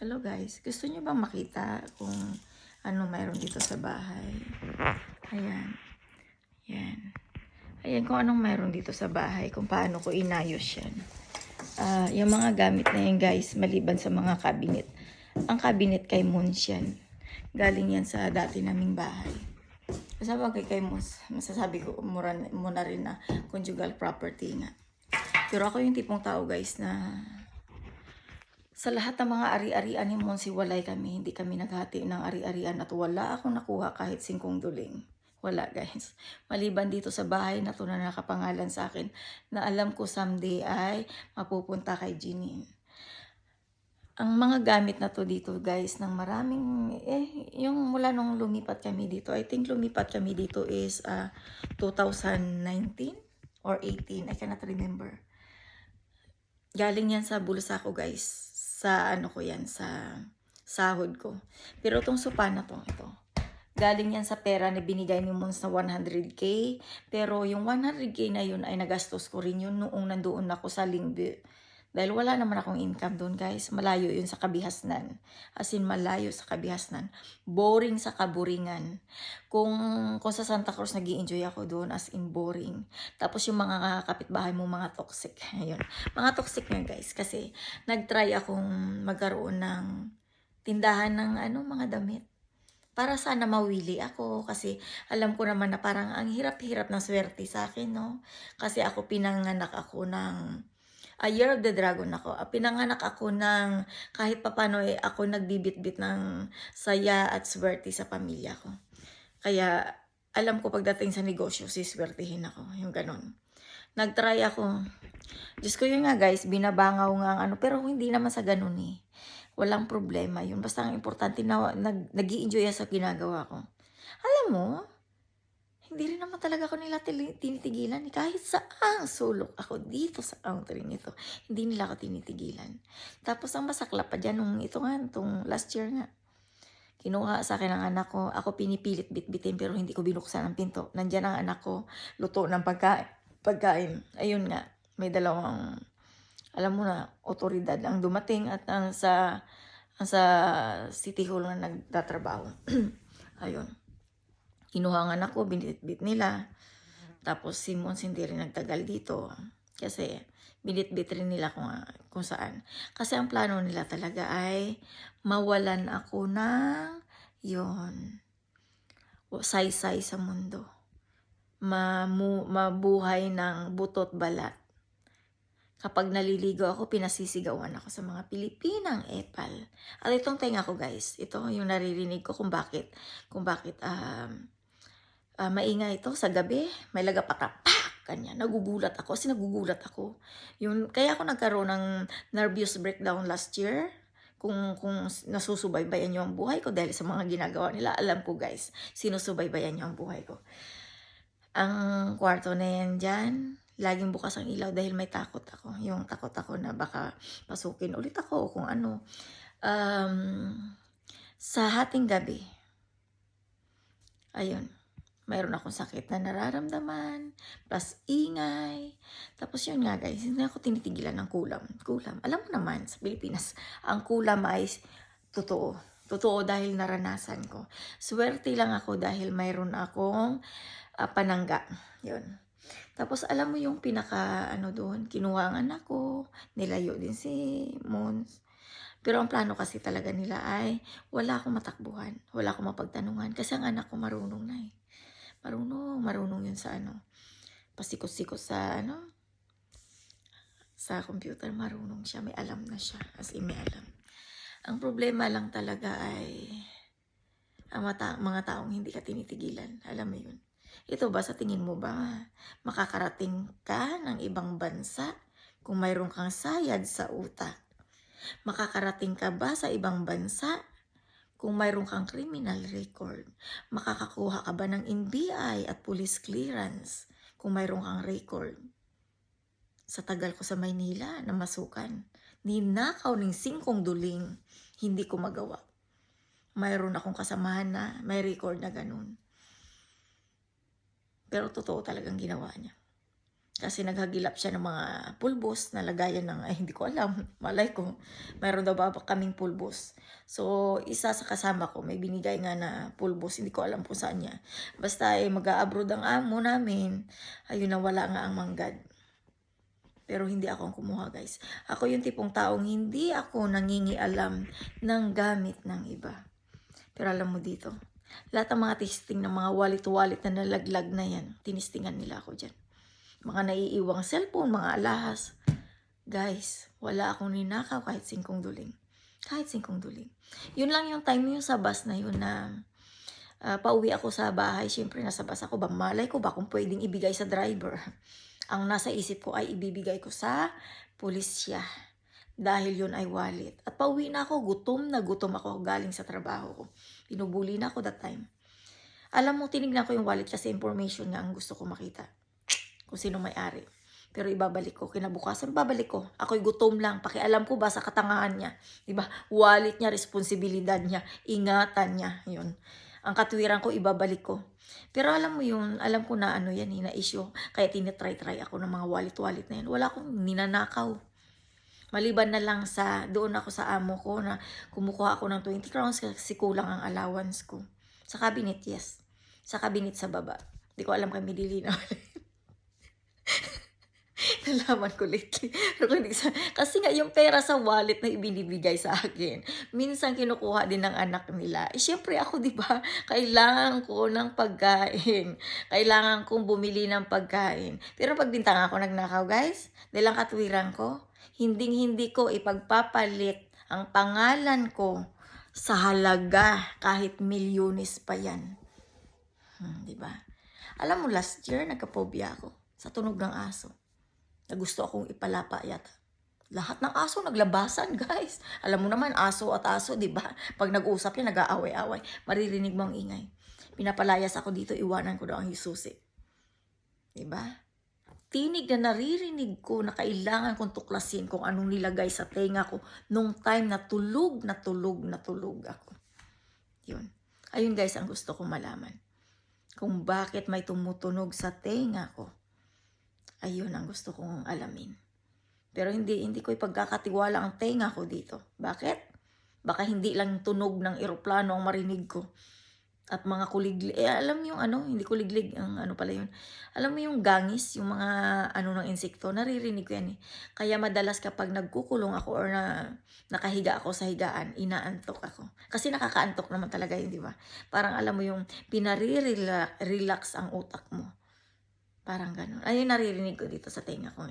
Hello guys, gusto niyo bang makita kung ano mayroon dito sa bahay? Ayan, yan. Ayan kung anong mayroon dito sa bahay, kung paano ko inayos yan. Yung mga gamit na yan guys, maliban sa mga cabinet. Ang cabinet kay Mons yan. Galing yan sa dati naming bahay. Sabagay kay Mons, masasabi ko muna rin na conjugal property nga. Pero ako yung tipong tao guys na sa lahat ng mga ari-arian ni Monsi, walay kami. Hindi kami naghati ng ari-arian at wala akong nakuha kahit 5 duling. Wala guys. Maliban dito sa bahay na to na nakapangalan sa akin na alam ko someday ay mapupunta kay Jeanine. Ang mga gamit na to dito guys ng maraming, yung mula nung lumipat kami dito, I think lumipat kami dito is 2019 or 18, I cannot remember. Galing yan sa bulsa ko guys. Sa ano ko yan, sa sahod ko. Pero itong sopa na to, ito. Galing yan sa pera na binigay ni Mons na 100k. Pero yung 100k na yun ay nagastos ko rin yun noong nandoon ako sa Lingbe. Dahil wala naman akong income doon guys. Malayo yun sa Kabihasnan. As in malayo sa Kabihasnan. Boring sa kaburingan. Kung sa Santa Cruz nag-i-enjoy ako doon as in boring. Tapos yung mga kapitbahay mo mga toxic. Ayun. Mga toxic nga guys. Kasi nag-try akong magkaroon ng tindahan ng mga damit. Para sana mawili ako kasi alam ko naman na parang ang hirap-hirap ng swerte sa akin, no? Kasi ako pinanganak ako ng Year of the Dragon ako. Pinanganak ako ng kahit papano ako nagbibit-bit ng saya at swerte sa pamilya ko. Kaya alam ko pagdating sa negosyo, siswertihin ako. Yung ganon. Nag-try ako. Diyos ko yun nga guys, binabangaw nga pero hindi naman sa ganon eh. Walang problema yun. Basta ang importante na nag-i-enjoy sa ginagawa ko. Alam mo, hindi rin naman talaga ako nila tinitigilan. Kahit saan sulok ako dito sa country nito, hindi nila ako tinitigilan. Tapos ang masakla pa dyan, itong last year nga, kinuha sa akin ang anak ko. Ako pinipilit bitbitin pero hindi ko binuksan ang pinto. Nandyan ang anak ko, luto ng pagkain. Ayun nga, may dalawang, alam mo na, otoridad ang dumating at ang sa City Hall na nagtatrabaho. Ayun. Kinuha ang anak ko, binitbit nila. Tapos si Mons hindi rin nagtagal dito. Kasi binitbit rin nila kung saan. Kasi ang plano nila talaga ay mawalan ako ng saysay sa mundo. Mabuhay ng butot balat. Kapag naliligo ako, pinasisigawan ako sa mga Pilipinang epal. At itong tenga ko guys, ito yung naririnig ko kung bakit maingay ito sa gabi, may lagapatak, kanya, nagugulat ako, kaya ako nagkaroon ng nervous breakdown last year, kung nasusubaybayan nyo ang buhay ko dahil sa mga ginagawa nila, alam ko guys, sinusubaybayan nyo ang buhay ko. Ang kwarto na yan dyan, laging bukas ang ilaw dahil may takot ako, yung takot ako na baka pasukin ulit ako o kung ano. Sa hating gabi, ayun, mayroon akong sakit na nararamdaman, plus ingay. Tapos yun nga guys, hindi ako tinitigilan ng kulam. Alam mo naman, sa Pilipinas, ang kulam ay totoo. Totoo dahil naranasan ko. Swerte lang ako dahil mayroon akong panangga. Yun. Tapos alam mo yung pinaka doon, kinuha ang anak ko, nilayo din si Mons. Pero ang plano kasi talaga nila ay wala akong matakbuhan, wala akong mapagtanungan kasi ang anak ko marunong na eh. Marunong yun sa pasikot-sikot sa sa computer, marunong siya, may alam na siya, as in may alam. Ang problema lang talaga ay ang mga taong hindi ka tinitigilan, alam mo yun. Ito ba, sa tingin mo ba, makakarating ka ng ibang bansa kung mayroon kang sayad sa utak? Makakarating ka ba sa ibang bansa kung mayroon kang criminal record? Makakakuha ka ba ng NBI at police clearance kung mayroon kang record? Sa tagal ko sa Maynila na masukan, ninakaw ng 5 duling, hindi ko magawa. Mayroon akong kasamahan na may record na ganun. Pero totoo talagang ginawa niya. Kasi naghagilap siya ng mga pulbos na lagayan ng, ay hindi ko alam, malay ko, mayroon daw ba kaming pulbos. So, isa sa kasama ko, may binigay nga na pulbos, hindi ko alam kung saan niya. Basta mag-a-abroad ang amo namin, ayun na wala nga ang manggad. Pero hindi ako ang kumuha, guys. Ako yung tipong taong hindi ako nangingialam ng gamit ng iba. Pero alam mo dito, lahat ng mga testing ng mga wallet-wallet na nalaglag na yan, tinistingan nila ako dyan. Mga naiiwang cellphone, mga alahas. Guys, wala akong ninakaw kahit 5 duling. Kahit 5 duling. Yun lang yung time yung sa bus na yun na pauwi ako sa bahay. Siyempre nasa bus ako ba? Malay ko ba kung pwedeng ibigay sa driver? Ang nasa isip ko ay ibibigay ko sa pulisya. Dahil yun ay wallet. At pauwi na ako, gutom ako galing sa trabaho ko. Pinubuli na ako that time. Alam mo, tinignan ko yung wallet kasi information nga ang gusto ko makita. Kung sino may-ari. Pero ibabalik ko. Kinabukasan, babalik ko. Ako'y gutom lang. Pakialam ko ba sa katangahan niya. Diba? Wallet niya, responsibilidad niya, ingatan niya. Yun. Ang katwiran ko, ibabalik ko. Pero alam mo yun, alam ko na ano yan, na issue. Kaya tinitry-try ako ng mga wallet-wallet na yan. Wala akong ninanakaw. Maliban na lang sa, doon ako sa amo ko na kumukuha ako ng 20 crowns kasi kulang ang allowance ko. Sa cabinet, yes. Sa cabinet sa baba. Hindi ko alam kay Midili na nalaman ko lately. Pero hindi kasi nga yung pera sa wallet na ibinibigay sa akin, minsan kinukuha din ng anak nila. Syempre ako, di ba, kailangan ko ng pagkain. Kailangan kong bumili ng pagkain. Pero pagbintang ako nagnakaw, guys, dahil ang katwiran ko, hindi ko ipagpapalit ang pangalan ko sa halaga kahit milyones pa yan. Di ba? Alam mo, last year, nagka-phobia ako sa tunog ng aso. Na gusto akong ipalapa yata. Lahat ng aso naglabasan, guys. Alam mo naman, aso at aso, di ba? Pag nag-usap yan, nag-aaway-away. Maririnig mo ang ingay. Pinapalayas ako dito, iwanan ko daw ang susi. Di ba? Tinig na naririnig ko na kailangan kong tuklasin kung anong nilagay sa tenga ko nung time na tulog ako. Yun. Ayun, guys, ang gusto kong malaman. Kung bakit may tumutunog sa tenga ko. Ayun ang gusto kong alamin. Pero hindi ko ipagkakatiwala ang tenga ko dito. Bakit? Baka hindi lang tunog ng eroplano ang marinig ko. At mga kuliglig. Alam mo yung ano, hindi kuliglig. Ang ano pala yun. Alam mo yung gangis, yung mga ano ng insekto. Naririnig ko yan eh. Kaya madalas kapag nagkukulong ako or nakahiga ako sa higaan, inaantok ako. Kasi nakakaantok naman talaga yun, di ba? Parang alam mo yung pinare-relax ang utak mo. Parang ganun. Ayun, naririnig ko dito sa tenga ko.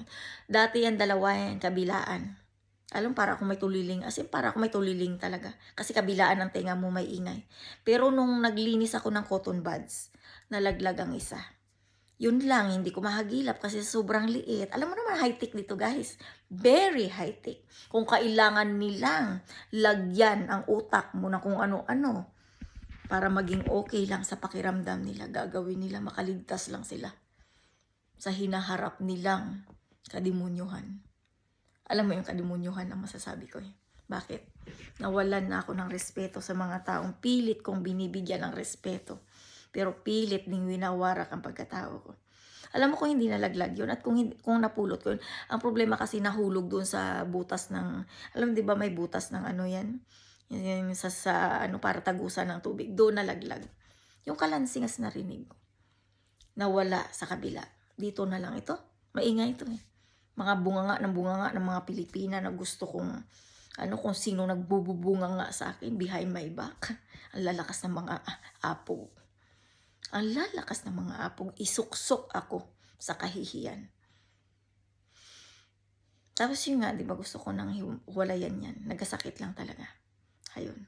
Dati yan, dalawa yan, kabilaan. Alam, para akong may tuliling. As in, para akong may tuliling talaga. Kasi kabilaan ng tenga mo may ingay. Pero nung naglinis ako ng cotton buds, nalaglag ang isa. Yun lang, hindi ko mahagilap kasi sobrang liit. Alam mo naman, high-tech dito, guys. Very high-tech. Kung kailangan nilang lagyan ang utak mo na kung ano-ano para maging okay lang sa pakiramdam nila, gagawin nila, makaligtas lang sila sa hinaharap nilang kadimunyuhan. Alam mo yung kadimunyuhan ang masasabi ko eh. Bakit? Nawalan na ako ng respeto sa mga taong pilit kong binibigyan ng respeto. Pero pilit ding winawarak ang pagkatao ko. Alam mo kung hindi nalaglag yun at kung napulot ko yun. Ang problema kasi nahulog doon sa butas ng, alam di ba may butas ng ano yan? Yan sa ano para tagusan ng tubig. Doon nalaglag. Yung kalansing as narinig ko. Nawala sa kabila. Dito na lang ito. Maingay ito eh. Mga bunganga ng mga Pilipina na gusto kong, kung sino nagbububunga nga sa akin behind my back. Ang lalakas ng mga apog. Ang lalakas ng mga apog. Isuksok ako sa kahihiyan. Tapos yun nga, di ba gusto ko nang walayan yan. Nagkasakit lang talaga. Ayun.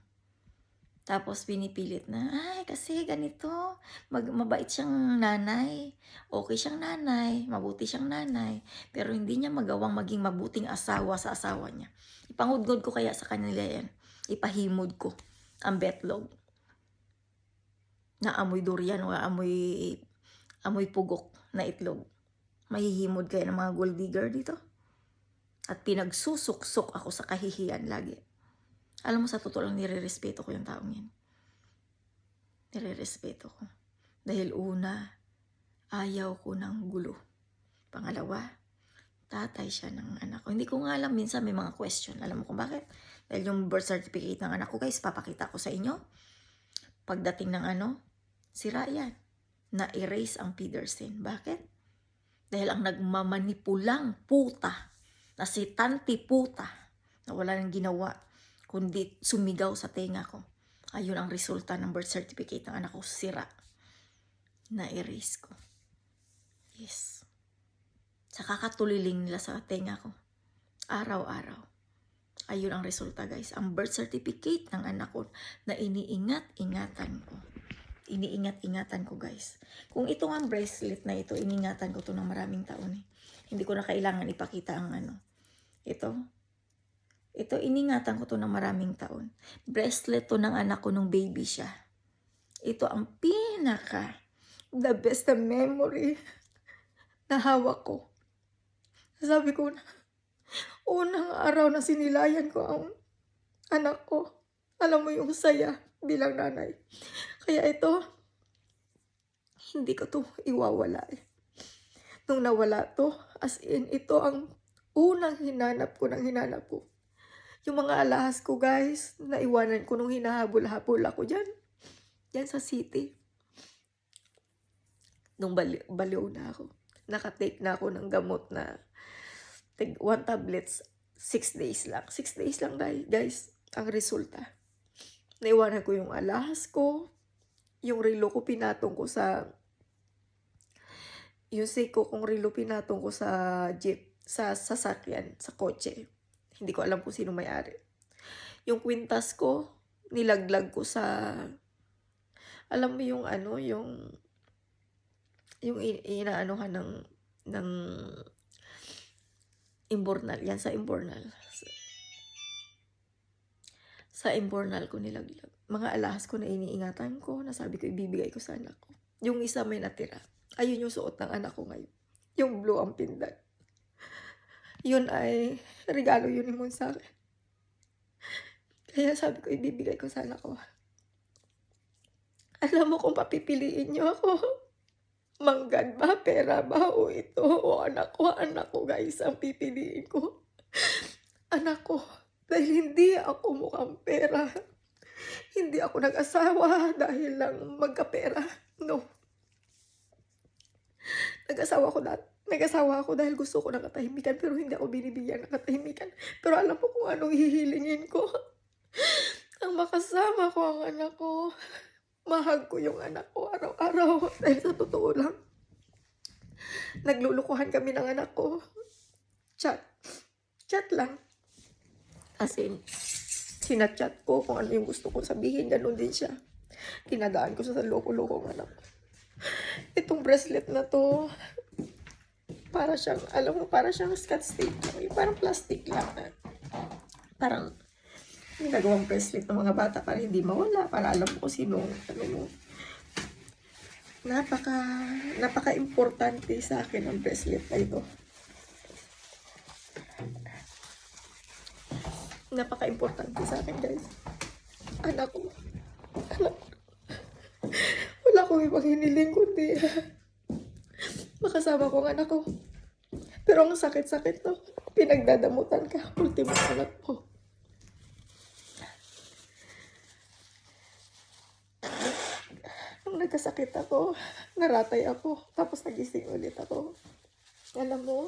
Tapos pinipilit na, ay kasi ganito, mabait siyang nanay, okay siyang nanay, mabuti siyang nanay, pero hindi niya magawang maging mabuting asawa sa asawa niya. Ipangudgod ko kaya sa kanila yan, ipahimod ko ang betlog na amoy durian o amoy pugok na itlog. Mahihimod kaya ng mga gold digger dito? At pinagsusuksok ako sa kahihiyan lagi. Alam mo, sa totoo lang, nire-respeto ko yung taong yan. Nire-respeto ko. Dahil una, ayaw ko ng gulo. Pangalawa, tatay siya ng anak ko. Hindi ko nga alam, minsan may mga question. Alam mo kung bakit? Dahil yung birth certificate ng anak ko, guys, papakita ko sa inyo. Pagdating ng sira yan. Na-erase ang Pedersen. Bakit? Dahil ang nagmamanipulang puta, na si Tanti Puta, na wala nang ginawa, kundi sumigaw sa tenga ko. Ayun ang resulta ng birth certificate ng anak ko, sira. Na-erase ko. Yes. Sa kakatuliling nila sa tenga ko. Araw-araw. Ayun ang resulta, guys. Ang birth certificate ng anak ko na iniingat-ingatan ko. Iniingat-ingatan ko, guys. Kung ito ang bracelet na ito, iningatan ko to ng maraming taon eh. Hindi ko na kailangan ipakita ang Ito. Ito, iningatan ko to ng maraming taon. Bracelet to ng anak ko nung baby siya. Ito ang the best memory na hawak ko. Sabi ko na, unang araw na sinilayan ko ang anak ko. Alam mo yung saya bilang nanay. Kaya ito, hindi ko to iwawala eh. Nung nawala to, as in, ito ang unang hinanap ko. Yung mga alahas ko, guys, naiwanan ko nung hinahabol-habol ako dyan. Yan sa city. Nung baliw na ako. Nakatake na ako ng gamot na 1 tablets, 6 days lang. 6 days lang, guys, ang resulta. Naiwanan ko yung alahas ko. Yung relo ko pinatong ko sa yung siko kong relo pinatong ko sa jeep, sa sasakyan, sa kotse. Hindi ko alam kung sino may-ari. Yung kwintas ko, nilaglag ko sa, alam mo yung yung inaanuhan ng Imbornal. Yan sa Imbornal. Sa Imbornal ko nilaglag. Mga alahas ko na iniingatan ko, na sabi ko ibibigay ko sa anak ko. Yung isa may natira. Ayun yung suot ng anak ko ngayon. Yung blue ang pindan. Yun ay regalo yun ni Mon sa akin. Kaya sabi ko ibibigay ko sa anak ko. Alam mo kung papipiliin niyo ako, manggad ba, pera ba, o ito, o anak ko guys, ang pipiliin ko. Anak ko, dahil hindi ako mukhang pera. Hindi ako nag-asawa dahil lang magkapera. No. Nag-asawa ako dahil gusto ko ng katahimikan, pero hindi ako binibigyan ng katahimikan. Pero alam mo kung anong hihilingin ko. Ang makasama ko ang anak ko. Mahag ko yung anak ko araw-araw. Dahil sa totoo lang, naglulukuhan kami ng anak ko. Chat lang. As in, sinachat ko kung ano yung gusto kong sabihin. Ganun din siya. Tinadaan ko sa loko-loko ng anak ko. Itong bracelet na to, para siyang, alam mo, para siyang Scotch tape. Parang plastic lang. Parang ginagawang bracelet ng mga bata para hindi mawala. Para alam mo kung sino, napaka-importante sa akin ang bracelet na ito. Napaka-importante sa akin, guys. Anak ko. Wala akong ibang hiniling kundi makasama ko ang anak ko. Pero ang sakit-sakit to. Pinagdadamutan ka. Ultimo anak mo. Nung nagkasakit ako, naratay ako. Tapos nagising ulit ako. Alam mo,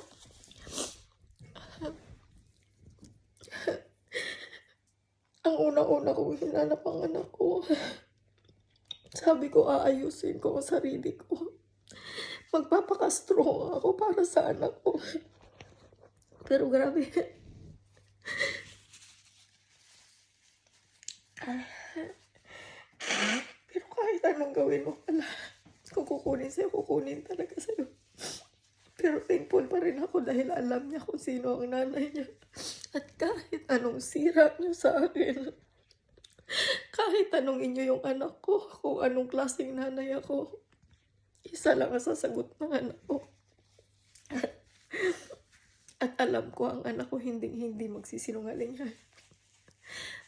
ang unang-una kong hinanap ang anak ko. Sabi ko, aayusin ko ang sarili ko. Magpapaka-strong ako para sa anak ko. Pero grabe. Pero kahit anong gawin mo pala, kung kukunin sa'yo, kukunin talaga sa'yo. Pero thankful pa rin ako dahil alam niya kung sino ang nanay niya. At kahit anong sira niyo sa akin, kahit tanongin niyo yung anak ko kung anong klaseng nanay ako, isa lang ang sasagot ng anak ko. At alam ko ang anak ko hindi magsisinungaling yan.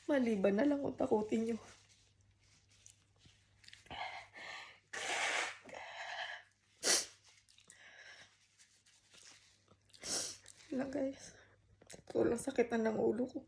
Maliban na lang kung takutin niyo. Sobrang sakit na ng ulo ko.